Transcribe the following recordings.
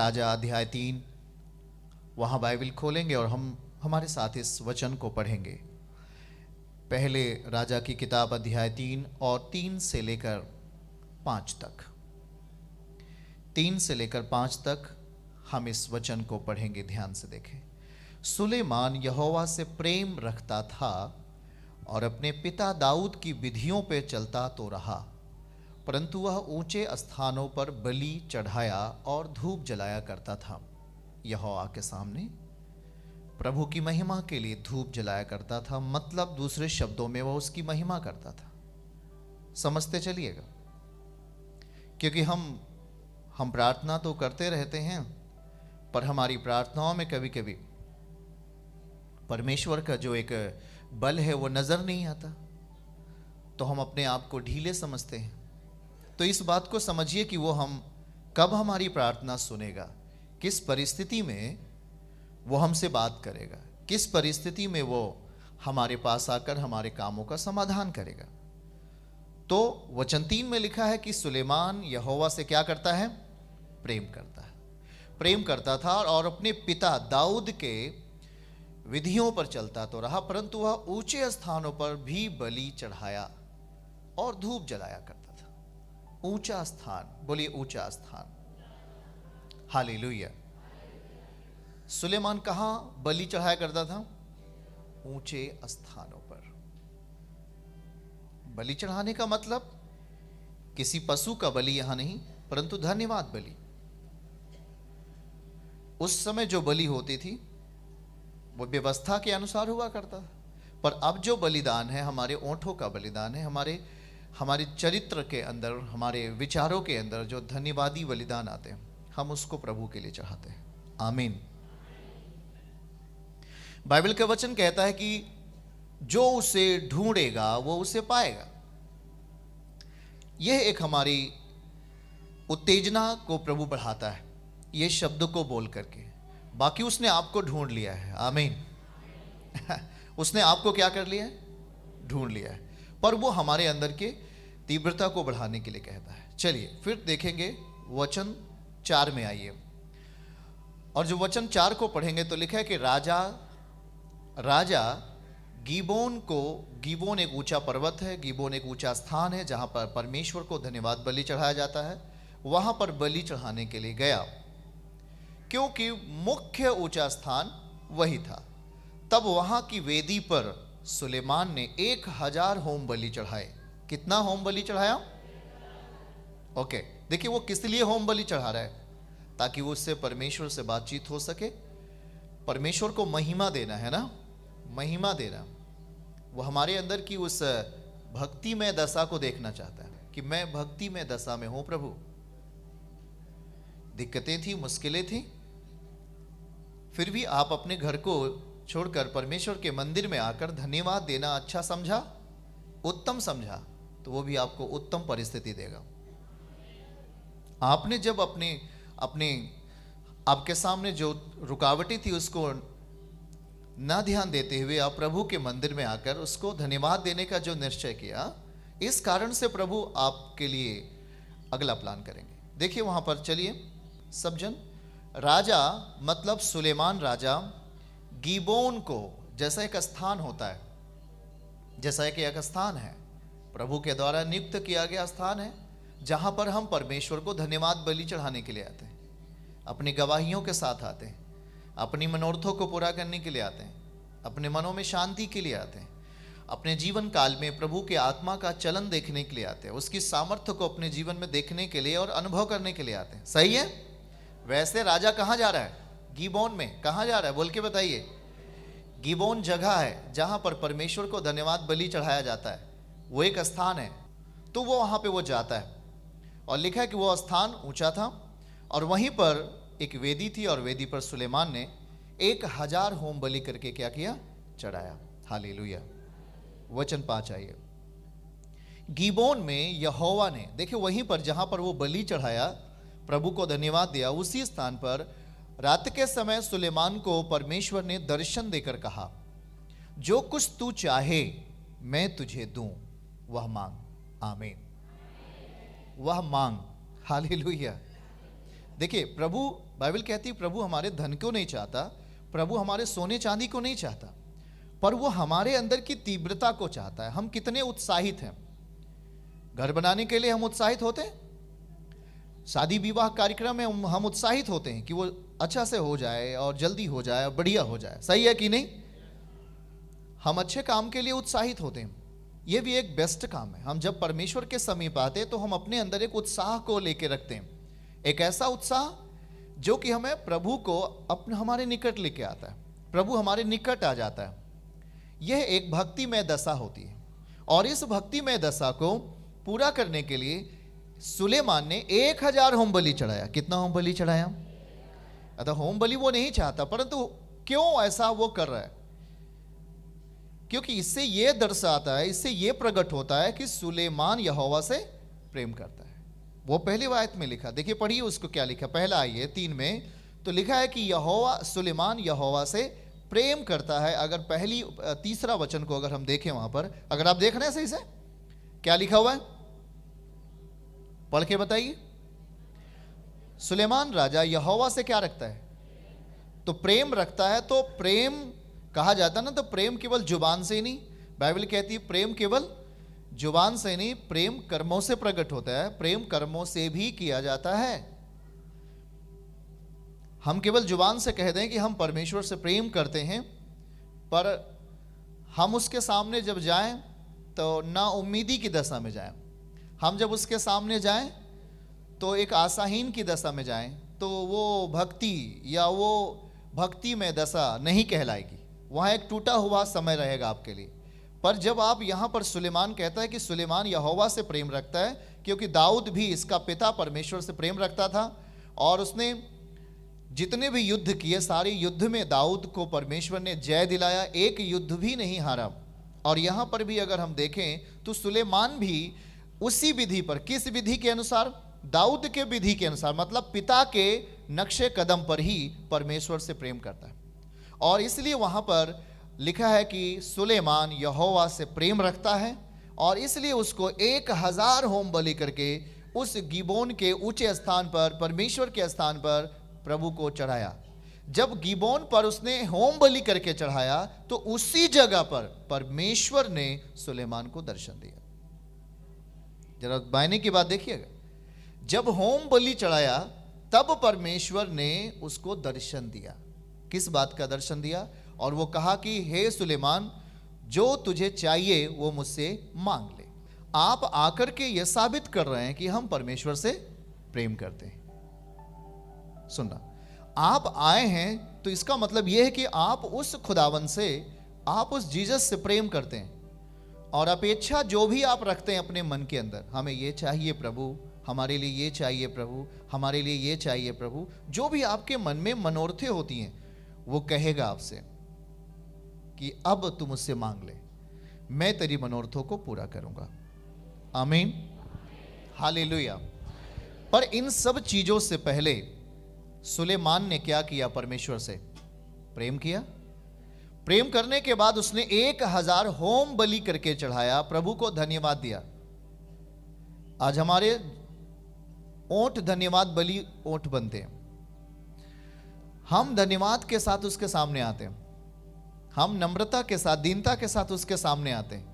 राजा अध्याय 3, वहाँ बाइबल खोलेंगे और हम हमारे साथ इस वचन को पढ़ेंगे। पहले राजा की किताब अध्याय 3 और 3 से लेकर 5 तक, 3 से लेकर 5 तक हम इस वचन को पढ़ेंगे। ध्यान से देखें। सुलेमान यहोवा से प्रेम रखता था और अपने पिता दाऊद की विधियों पे चलता तो रहा, परंतु वह ऊंचे स्थानों पर बलि चढ़ाया और धूप जलाया करता था। यहोवा के सामने प्रभु की महिमा के लिए धूप जलाया करता था, मतलब दूसरे शब्दों में वह उसकी महिमा करता था। समझते चलिएगा, क्योंकि हम प्रार्थना तो करते रहते हैं, पर हमारी प्रार्थनाओं में कभी कभी परमेश्वर का जो एक बल है वो नजर नहीं आता, तो हम अपने आप को ढीले समझते हैं। तो इस बात को समझिए कि वो हम कब हमारी प्रार्थना सुनेगा, किस परिस्थिति में वो हमसे बात करेगा, किस परिस्थिति में वो हमारे पास आकर हमारे कामों का समाधान करेगा। तो वचन 3 में लिखा है कि सुलेमान यहोवा से क्या करता है? प्रेम करता है, प्रेम करता था और अपने पिता दाऊद के विधियों पर चलता तो रहा, परंतु वह ऊंचे स्थानों पर भी बलि चढ़ाया और धूप जलाया करता था। ऊंचा स्थान, बोलिए ऊंचा स्थान। हालेलुया। सुलेमान कहां बलि चढ़ाया करता था? ऊंचे स्थानों पर। बलि चढ़ाने का मतलब किसी पशु का बलि यहां नहीं, परंतु धन्यवाद बलि। उस समय जो बलि होती थी वो व्यवस्था के अनुसार हुआ करता था, पर अब जो बलिदान है हमारे ओंठों का बलिदान है, हमारे चरित्र के अंदर, हमारे विचारों के अंदर जो धन्यवादी बलिदान आते हैं, हम उसको प्रभु के लिए चढ़ाते हैं। आमीन। बाइबल का वचन कहता है कि जो उसे ढूंढेगा वो उसे पाएगा। यह एक हमारी उत्तेजना को प्रभु बढ़ाता है, ये शब्द को बोल करके। बाकी उसने आपको ढूंढ लिया है। आमीन। उसने आपको क्या कर लिया है? ढूंढ लिया है, पर वो हमारे अंदर के तीव्रता को बढ़ाने के लिए कहता है। चलिए फिर देखेंगे वचन 4 में आइए, और जो वचन 4 को पढ़ेंगे तो लिखा है कि राजा गिबोन एक ऊंचा पर्वत है, गिबोन एक ऊंचा स्थान है जहां पर परमेश्वर को धन्यवाद बलि चढ़ाया जाता है, वहां पर बलि चढ़ाने के लिए गया, क्योंकि मुख्य ऊंचा स्थान वही था। तब वहां की वेदी पर सुलेमान ने 1000 होम बलि चढ़ाए। कितना होम बलि चढ़ाया? ओके, देखिए वो किस लिए होम बलि चढ़ा रहा है? ताकि वो उससे परमेश्वर से बातचीत हो सके। परमेश्वर को महिमा देना है ना, महिमा देना। वो हमारे अंदर की उस भक्तिमय दशा को देखना चाहता है कि मैं भक्तिमय दशा में हूं प्रभु। दिक्कतें थी, मुश्किलें थी, फिर भी आप अपने घर को छोड़कर परमेश्वर के मंदिर में आकर धन्यवाद देना अच्छा समझा, उत्तम समझा, तो वो भी आपको उत्तम परिस्थिति देगा। आपने जब आपके सामने जो रुकावटें थी उसको ना ध्यान देते हुए आप प्रभु के मंदिर में आकर उसको धन्यवाद देने का जो निश्चय किया, इस कारण से प्रभु आपके लिए अगला प्लान करेंगे। देखिए वहां पर, चलिए सब जन। राजा मतलब सुलेमान राजा गिबोन को, जैसा एक स्थान होता है, जैसा कि एक स्थान है, प्रभु के द्वारा नियुक्त किया गया स्थान है, जहां पर हम परमेश्वर को धन्यवाद बलि चढ़ाने के लिए आते हैं, अपनी गवाहियों के साथ आते हैं, अपनी मनोरथों को पूरा करने के लिए आते हैं, अपने मनों में शांति के लिए आते हैं, अपने जीवन काल में प्रभु के आत्मा का चलन देखने के लिए आते हैं, उसकी सामर्थ्य को अपने जीवन में देखने के लिए और अनुभव करने के लिए आते हैं। सही है? वैसे राजा कहाँ जा रहा है? गिबोन में। कहाँ जा रहा है बोल के बताइए? गिबोन जगह है जहां पर परमेश्वर को धन्यवाद बलि चढ़ाया जाता है, वो एक स्थान है। तो वो वहां पे वो जाता है, और लिखा है कि वो स्थान ऊंचा था और वहीं पर एक वेदी थी, और वेदी पर सुलेमान ने 1000 होम बलि करके क्या किया? चढ़ाया। हालेलुया। वचन 5 आइए। गिबोन में यहोवा ने, देखिए वहीं पर जहां पर वो बलि चढ़ाया, प्रभु को धन्यवाद दिया, उसी स्थान पर रात के समय सुलेमान को परमेश्वर ने दर्शन देकर कहा, जो कुछ तू चाहे मैं तुझे दूं, वह मांग। आमीन। वह मांग। हालेलुया। देखिए प्रभु, बाइबल कहती है प्रभु हमारे धन को नहीं चाहता, प्रभु हमारे सोने चांदी को नहीं चाहता, पर वो हमारे अंदर की तीव्रता को चाहता है। हम कितने उत्साहित हैं। घर बनाने के लिए हम उत्साहित होते हैं, शादी विवाह कार्यक्रम में हम उत्साहित होते हैं कि वो अच्छा से हो जाए और जल्दी हो जाए और बढ़िया हो जाए, सही है कि नहीं? हम अच्छे काम के लिए उत्साहित होते हैं, ये भी एक बेस्ट काम है। हम जब परमेश्वर के समीप आते हैं तो हम अपने अंदर एक उत्साह को लेके रखते हैं, एक ऐसा उत्साह जो कि हमें प्रभु को अपने हमारे निकट लेके आता है, प्रभु हमारे निकट आ जाता है। यह एक भक्तिमय दशा होती है, और इस भक्तिमय दशा को पूरा करने के लिए सुलेमान ने 1000 होम बलि चढ़ाया। कितना होम बलि चढ़ाया? अतः होम बलि वो नहीं चाहता, परंतु क्यों ऐसा वो कर रहा है? क्योंकि इससे यह दर्शाता है, इससे यह प्रकट होता है कि सुलेमान यहोवा से प्रेम करता है। वो पहली आयत में लिखा, देखिए पढ़िए उसको क्या लिखा, पहला आयत 3 में तो लिखा है कि यहोवा, सुलेमान यहोवा से प्रेम करता है। अगर पहली तीसरा वचन को अगर हम देखें वहां पर, अगर आप देख रहे हैं सही से, क्या लिखा हुआ है पढ़ के बताइए। सुलेमान राजा यहोवा से क्या रखता है? तो प्रेम रखता है। तो प्रेम कहा जाता है ना, तो प्रेम केवल जुबान से ही नहीं, बाइबल कहती है प्रेम केवल जुबान से नहीं, प्रेम कर्मों से प्रकट होता है, प्रेम कर्मों से भी किया जाता है। हम केवल जुबान से कह दें कि हम परमेश्वर से प्रेम करते हैं, पर हम उसके सामने जब जाएं तो ना उम्मीदी की दशा में जाएं। हम जब उसके सामने जाएं तो एक आशाहीन की दशा में जाएं, तो वो भक्ति या वो भक्ति में दशा नहीं कहलाएगी, वहाँ एक टूटा हुआ समय रहेगा आपके लिए। पर जब आप यहाँ पर सुलेमान कहता है कि सुलेमान यहोवा से प्रेम रखता है, क्योंकि दाऊद भी इसका पिता परमेश्वर से प्रेम रखता था, और उसने जितने भी युद्ध किए सारे युद्ध में दाऊद को परमेश्वर ने जय दिलाया, एक युद्ध भी नहीं हारा। और यहाँ पर भी अगर हम देखें तो सुलेमान भी उसी विधि पर, किस विधि के अनुसार? दाऊद के विधि के अनुसार, मतलब पिता के नक्शे कदम पर ही परमेश्वर से प्रेम करता है। और इसलिए वहां पर लिखा है कि सुलेमान यहोवा से प्रेम रखता है, और इसलिए उसको 1000 होम बलि करके उस गिबोन के ऊंचे स्थान पर, परमेश्वर के स्थान पर प्रभु को चढ़ाया। जब गिबोन पर उसने होम बलि करके चढ़ाया तो उसी जगह पर परमेश्वर ने सुलेमान को दर्शन दिया। जरा मायने की बात देखिएगा, जब होम बलि चढ़ाया तब परमेश्वर ने उसको दर्शन दिया। किस बात का दर्शन दिया? और वो कहा कि हे सुलेमान, जो तुझे चाहिए वो मुझसे मांग ले। आप आकर के यह साबित कर रहे हैं कि हम परमेश्वर से प्रेम करते हैं। सुनना, आप आए हैं तो इसका मतलब यह है कि आप उस खुदावन से, आप उस जीसस से प्रेम करते हैं, और अपेक्षा जो भी आप रखते हैं अपने मन के अंदर, हमें ये चाहिए प्रभु, हमारे लिए ये चाहिए प्रभु, हमारे लिए ये चाहिए प्रभु, जो भी आपके मन में मनोरथें होती हैं, वो कहेगा आपसे कि अब तुम मुझसे मांग ले, मैं तेरी मनोरथों को पूरा करूंगा। आमीन, हालेलुया। पर इन सब चीजों से पहले सुलेमान ने क्या किया? परमेश्वर से प्रेम किया। प्रेम करने के बाद उसने 1000 होम बलि करके चढ़ाया, प्रभु को धन्यवाद दिया। आज हमारे ओंठ धन्यवाद बलि ओंठ बनते हैं। हम धन्यवाद के साथ उसके सामने आते हैं, हम नम्रता के साथ, दीनता के साथ उसके सामने आते हैं,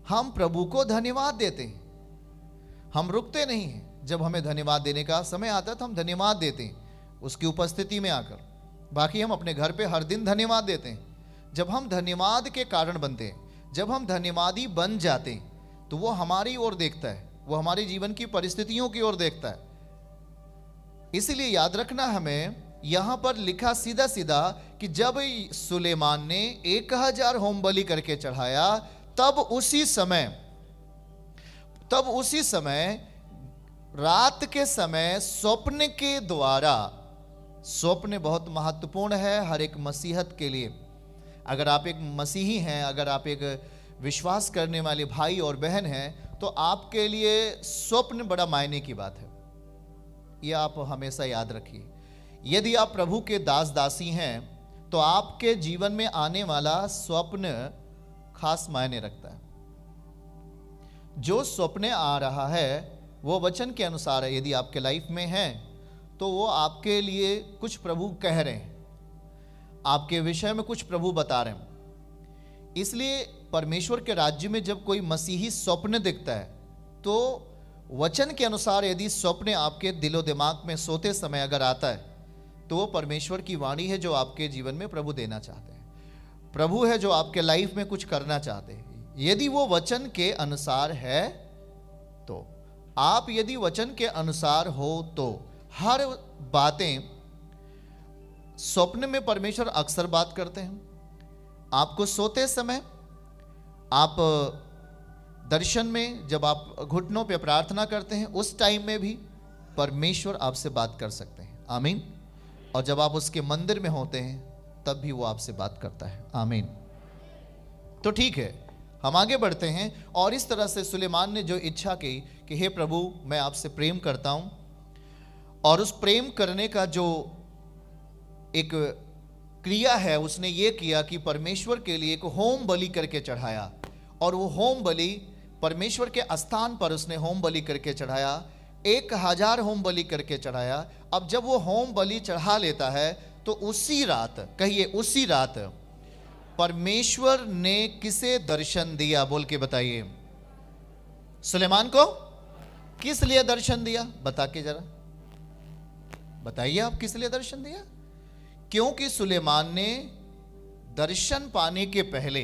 हम प्रभु को धन्यवाद देते हैं। हम रुकते नहीं हैं, जब हमें धन्यवाद देने का समय आता है तो हम धन्यवाद देते हैं उसकी उपस्थिति में आकर। बाकी हम अपने घर पे हर दिन धन्यवाद देते हैं। जब हम धन्यवाद के कारण बनते हैं, जब हम धन्यवादी बन जाते हैं, तो वो हमारी ओर देखता है, वो हमारे जीवन की परिस्थितियों की ओर देखता है। इसलिए याद रखना, हमें यहां पर लिखा सीधा सीधा कि जब सुलेमान ने 1000 होम बलि करके चढ़ाया, तब उसी समय रात के समय स्वप्न के द्वारा, स्वप्न बहुत महत्वपूर्ण है हर एक मसीहत के लिए। अगर आप एक मसीही हैं, अगर आप एक विश्वास करने वाले भाई और बहन हैं, तो आपके लिए स्वप्न बड़ा मायने की बात है। यह आप हमेशा याद रखिए। यदि आप प्रभु के दास दासी हैं तो आपके जीवन में आने वाला स्वप्न खास मायने रखता है। जो स्वप्न आ रहा है वो वचन के अनुसार है। यदि आपके लाइफ में है तो वो आपके लिए कुछ प्रभु कह रहे हैं, आपके विषय में कुछ प्रभु बता रहे हैं। इसलिए परमेश्वर के राज्य में जब कोई मसीही स्वप्न दिखता है तो वचन के अनुसार यदि स्वप्न आपके दिलो दिमाग में सोते समय अगर आता है तो वो परमेश्वर की वाणी है जो आपके जीवन में प्रभु देना चाहते हैं, प्रभु है जो आपके लाइफ में कुछ करना चाहते हैं। यदि वो वचन के अनुसार है तो आप यदि वचन के अनुसार हो तो हर बातें, स्वप्न में परमेश्वर अक्सर बात करते हैं, आपको सोते समय, आप दर्शन में जब आप घुटनों पे प्रार्थना करते हैं उस टाइम में भी परमेश्वर आपसे बात कर सकते हैं। आमीन। और जब आप उसके मंदिर में होते हैं तब भी वो आपसे बात करता है। आमीन। तो ठीक है, हम आगे बढ़ते हैं। और इस तरह से सुलेमान ने जो इच्छा की कि हे प्रभु मैं आपसे प्रेम करता हूं, और उस प्रेम करने का जो एक क्रिया है उसने ये किया कि परमेश्वर के लिए एक होम बलि करके चढ़ाया। और वो होम बलि परमेश्वर के स्थान पर उसने होम बलि करके चढ़ाया, 1000 होम बलि करके चढ़ाया। अब जब वो होम बलि चढ़ा लेता है तो उसी रात, कहिए उसी रात, परमेश्वर ने किसे दर्शन दिया? बोल के बताइए। सुलेमान को किस लिए दर्शन दिया? बता के जरा बताइए, आप किस लिए दर्शन दिया? क्योंकि सुलेमान ने दर्शन पाने के पहले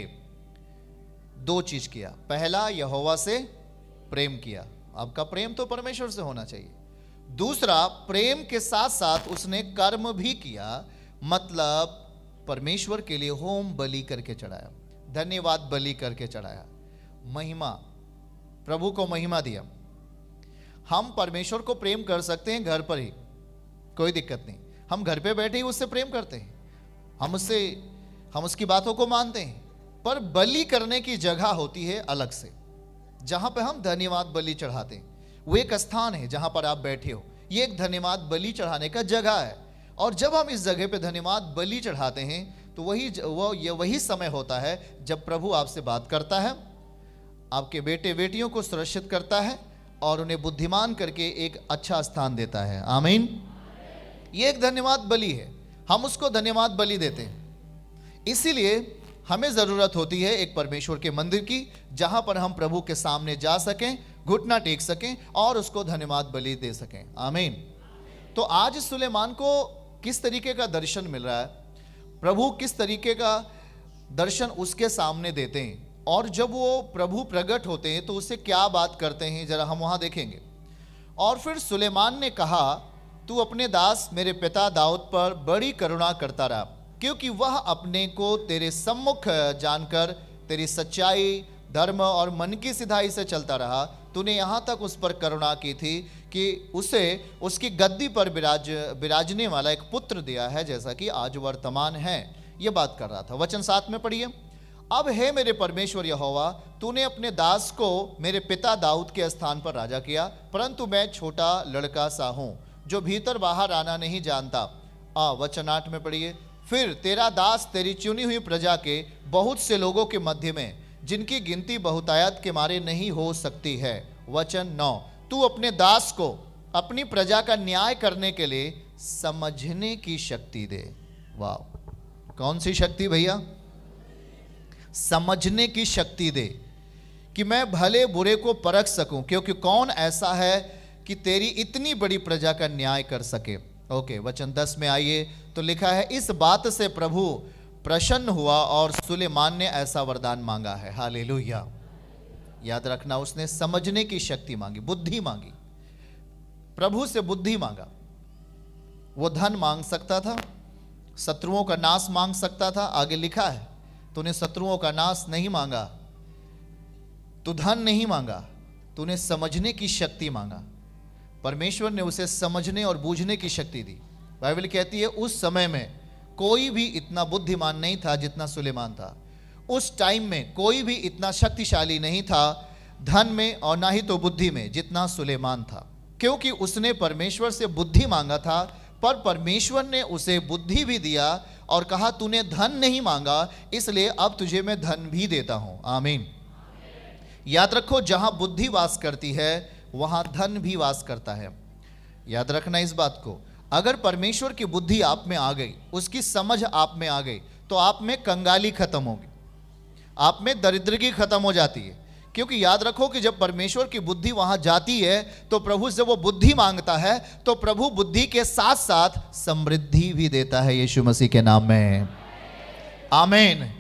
2 चीज किया। पहला, यहोवा से प्रेम किया। आपका प्रेम तो परमेश्वर से होना चाहिए। दूसरा, प्रेम के साथ साथ उसने कर्म भी किया, मतलब परमेश्वर के लिए होम बलि करके चढ़ाया, धन्यवाद बलि करके चढ़ाया, महिमा, प्रभु को महिमा दिया। हम परमेश्वर को प्रेम कर सकते हैं घर पर ही, कोई दिक्कत नहीं। हम घर पे बैठे ही उससे प्रेम करते हैं, हम उसकी बातों को मानते हैं। पर बलि करने की जगह होती है अलग से, जहां पे हम धन्यवाद बलि चढ़ाते हैं। वो एक स्थान है जहां पर आप बैठे हो, ये एक धन्यवाद बलि चढ़ाने का जगह है। और जब हम इस जगह पे धन्यवाद बलि चढ़ाते हैं तो वही समय होता है जब प्रभु आपसे बात करता है, आपके बेटे बेटियों को सुरक्षित करता है और उन्हें बुद्धिमान करके एक अच्छा स्थान देता है। आमीन। ये एक धन्यवाद बलि है, हम उसको धन्यवाद बलि देते हैं। इसीलिए हमें जरूरत होती है एक परमेश्वर के मंदिर की, जहां पर हम प्रभु के सामने जा सकें, घुटना टेक सकें और उसको धन्यवाद बलि दे सकें। आमीन। तो आज सुलेमान को किस तरीके का दर्शन मिल रहा है, प्रभु किस तरीके का दर्शन उसके सामने देते हैं, और जब वो प्रभु प्रकट होते हैं तो उससे क्या बात करते हैं, जरा हम वहां देखेंगे। और फिर सुलेमान ने कहा, तू अपने दास मेरे पिता दाऊद पर बड़ी करुणा करता रहा, क्योंकि वह अपने को तेरे सम्मुख जानकर तेरी सच्चाई, धर्म और मन की सिधाई से चलता रहा। तूने यहाँ तक उस पर करुणा की थी कि उसे उसकी गद्दी पर विराजने वाला एक पुत्र दिया है, जैसा कि आज वर्तमान है। ये बात कर रहा था। वचन 7 में पढ़िए। अब हे मेरे परमेश्वर यहोवा, तूने अपने दास को मेरे पिता दाऊद के स्थान पर राजा किया, परंतु मैं छोटा लड़का सा हूँ जो भीतर बाहर आना नहीं जानता। वचन 8 में पढ़िए। फिर तेरा दास तेरी चुनी हुई प्रजा के बहुत से लोगों के मध्य में, जिनकी गिनती बहुतायत के मारे नहीं हो सकती है। वचन 9, तू अपने दास को अपनी प्रजा का न्याय करने के लिए समझने की शक्ति दे। वाह, कौन सी शक्ति भैया? समझने की शक्ति दे, कि मैं भले बुरे को परख सकूं, क्योंकि कौन ऐसा है कि तेरी इतनी बड़ी प्रजा का न्याय कर सके। ओके, वचन 10 में आइए तो लिखा है, इस बात से प्रभु प्रसन्न हुआ और सुलेमान ने ऐसा वरदान मांगा है। हालेलुया। याद रखना, उसने समझने की शक्ति मांगी, बुद्धि मांगी, प्रभु से बुद्धि मांगा। वो धन मांग सकता था, शत्रुओं का नाश मांग सकता था। आगे लिखा है, तूने शत्रुओं का नाश नहीं मांगा, तू धन नहीं मांगा, तूने समझने की शक्ति मांगा। परमेश्वर ने उसे समझने और बूझने की शक्ति दी। बाइबल कहती है उस समय में कोई भी इतना बुद्धिमान नहीं था जितना सुलेमान था। उस टाइम में कोई भी इतना शक्तिशाली नहीं था धन में और ना ही तो बुद्धि में जितना सुलेमान था, क्योंकि उसने परमेश्वर से बुद्धि मांगा था। पर परमेश्वर ने उसे बुद्धि भी दिया और कहा, तूने धन नहीं मांगा, इसलिए अब तुझे मैं धन भी देता हूं। आमीन। याद रखो, जहां बुद्धि वास करती है वहां धन भी वास करता है। याद रखना इस बात को। अगर परमेश्वर की बुद्धि आप में आ गई, उसकी समझ आप में आ गई, तो आप में कंगाली खत्म होगी, आप में दरिद्रगी खत्म हो जाती है। क्योंकि याद रखो कि जब परमेश्वर की बुद्धि वहां जाती है तो प्रभु से वो बुद्धि मांगता है तो प्रभु बुद्धि के साथ साथ समृद्धि भी देता है, यीशु मसीह के नाम में। आमीन।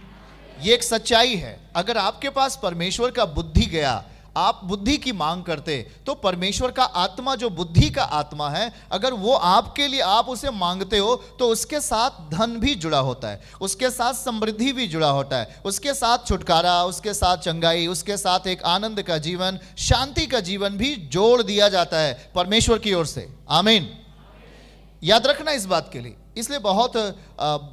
ये एक सच्चाई है। अगर आपके पास परमेश्वर का बुद्धि गया, आप बुद्धि की मांग करते, तो परमेश्वर का आत्मा जो बुद्धि का आत्मा है, अगर वो आपके लिए, आप उसे मांगते हो, तो उसके साथ धन भी जुड़ा होता है, उसके साथ समृद्धि भी जुड़ा होता है, उसके साथ छुटकारा, उसके साथ चंगाई, उसके साथ एक आनंद का जीवन, शांति का जीवन भी जोड़ दिया जाता है परमेश्वर की ओर से। आमीन। याद रखना इस बात के लिए। इसलिए बहुत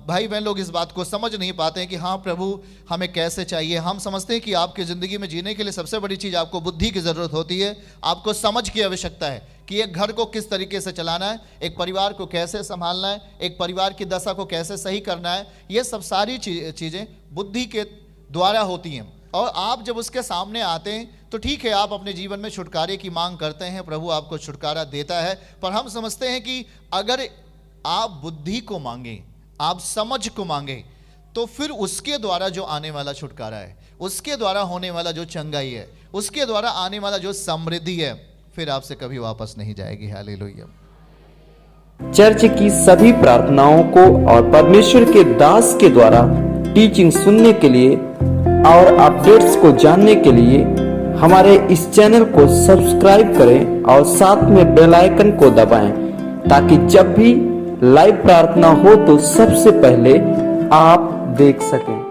भाई बहन लोग इस बात को समझ नहीं पाते हैं कि हाँ प्रभु हमें कैसे चाहिए। हम समझते हैं कि आपकी ज़िंदगी में जीने के लिए सबसे बड़ी चीज़ आपको बुद्धि की ज़रूरत होती है, आपको समझ की आवश्यकता है कि एक घर को किस तरीके से चलाना है, एक परिवार को कैसे संभालना है, एक परिवार की दशा को कैसे सही करना है। ये सब सारी चीज़ें बुद्धि के द्वारा होती हैं। और आप जब उसके सामने आते हैं तो ठीक है, आप अपने जीवन में छुटकारे की मांग करते हैं, प्रभु आपको छुटकारा देता है। पर हम समझते हैं कि अगर आप बुद्धि को मांगे, आप समझ को मांगे, तो फिर उसके द्वारा जो आने वाला छुटकारा है, उसके द्वारा होने वाला जो चंगाई है, उसके द्वारा आने वाला जो समृद्धि है, फिर आपसे कभी वापस नहीं जाएगी। हालेलुया। चर्च की सभी प्रार्थनाओं को और परमेश्वर के दास के द्वारा टीचिंग सुनने के लिए और अपडेट्स को जानने के लिए हमारे इस चैनल को सब्सक्राइब करें और साथ में बेल आइकन को दबाएं, ताकि जब भी लाइव प्रार्थना हो तो सबसे पहले आप देख सकें।